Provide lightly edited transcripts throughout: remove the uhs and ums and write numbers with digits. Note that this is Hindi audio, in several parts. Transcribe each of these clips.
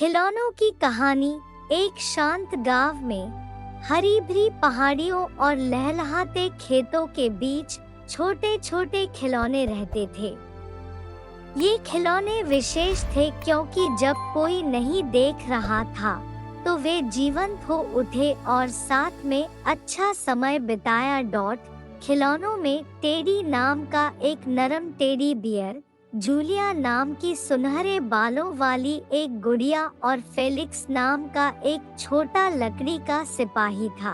खिलौनों की कहानी। एक शांत गांव में हरी भरी पहाड़ियों और लहलहाते खेतों के बीच छोटे छोटे खिलौने रहते थे। ये खिलौने विशेष थे क्योंकि जब कोई नहीं देख रहा था तो वे जीवंत हो उठे और साथ में अच्छा समय बिताया। खिलौनों में टेडी नाम का एक नरम टेडी बियर, जूलिया नाम की सुनहरे बालों वाली एक गुड़िया और फेलिक्स नाम का एक छोटा लकड़ी का सिपाही था।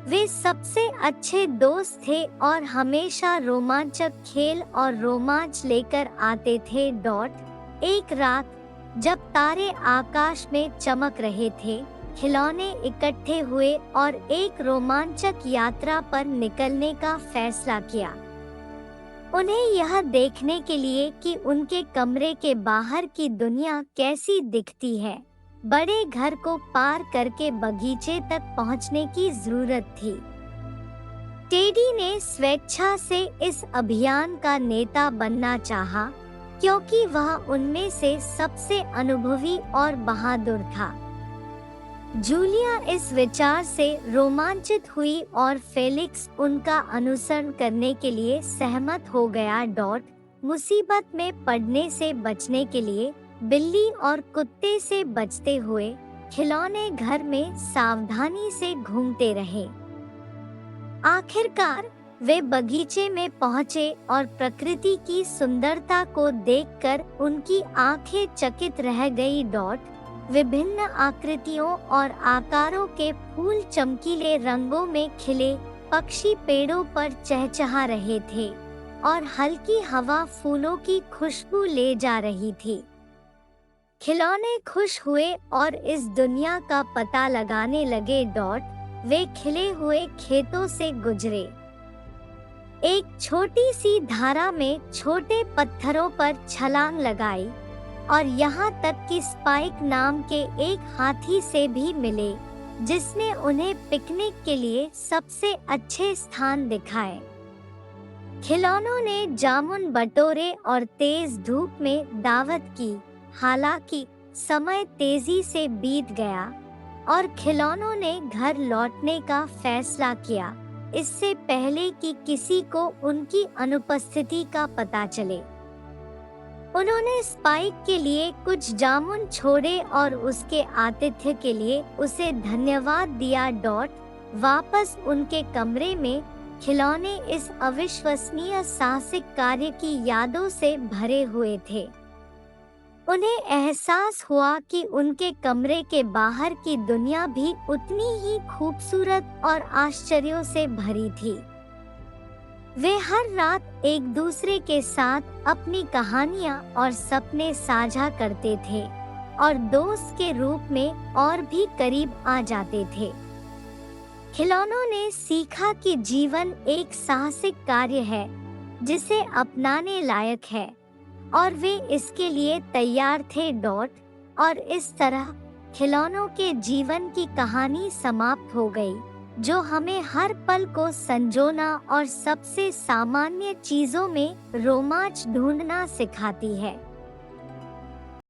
वे सबसे अच्छे दोस्त थे और हमेशा रोमांचक खेल और रोमांच लेकर आते थे। एक रात जब तारे आकाश में चमक रहे थे, खिलौने इकट्ठे हुए और एक रोमांचक यात्रा पर निकलने का फैसला किया। उन्हें यह देखने के लिए कि उनके कमरे के बाहर की दुनिया कैसी दिखती है, बड़े घर को पार करके बगीचे तक पहुंचने की जरूरत थी। टेडी ने स्वेच्छा से इस अभियान का नेता बनना चाहा, क्योंकि वह उनमें से सबसे अनुभवी और बहादुर था। जूलिया इस विचार से रोमांचित हुई और फेलिक्स उनका अनुसरण करने के लिए सहमत हो गया। मुसीबत में पड़ने से बचने के लिए बिल्ली और कुत्ते से बचते हुए खिलौने घर में सावधानी से घूमते रहे। आखिरकार वे बगीचे में पहुंचे और प्रकृति की सुंदरता को देखकर उनकी आंखें चकित रह गई। विभिन्न आकृतियों और आकारों के फूल चमकीले रंगों में खिले, पक्षी पेड़ों पर चहचहा रहे थे और हल्की हवा फूलों की खुशबू ले जा रही थी। खिलौने खुश हुए और इस दुनिया का पता लगाने लगे। वे खिले हुए खेतों से गुजरे, एक छोटी सी धारा में छोटे पत्थरों पर छलांग लगाई और यहाँ तक कि स्पाइक नाम के एक हाथी से भी मिले, जिसने उन्हें पिकनिक के लिए सबसे अच्छे स्थान दिखाए। खिलौनों ने जामुन बटोरे और तेज धूप में दावत की। हालांकि समय तेजी से बीत गया और खिलौनों ने घर लौटने का फैसला किया, इससे पहले कि किसी को उनकी अनुपस्थिति का पता चले। उन्होंने स्पाइक के लिए कुछ जामुन छोड़े और उसके आतिथ्य के लिए उसे धन्यवाद दिया। वापस उनके कमरे में खिलौने इस अविश्वसनीय साहसिक कार्य की यादों से भरे हुए थे। उन्हें एहसास हुआ कि उनके कमरे के बाहर की दुनिया भी उतनी ही खूबसूरत और आश्चर्यों से भरी थी। वे हर रात एक दूसरे के साथ अपनी कहानियां और सपने साझा करते थे और दोस्त के रूप में और भी करीब आ जाते थे। खिलौनों ने सीखा कि जीवन एक साहसिक कार्य है जिसे अपनाने लायक है और वे इसके लिए तैयार थे। और इस तरह खिलौनों के जीवन की कहानी समाप्त हो गई, जो हमें हर पल को संजोना और सबसे सामान्य चीजों में रोमांच ढूंढना सिखाती है।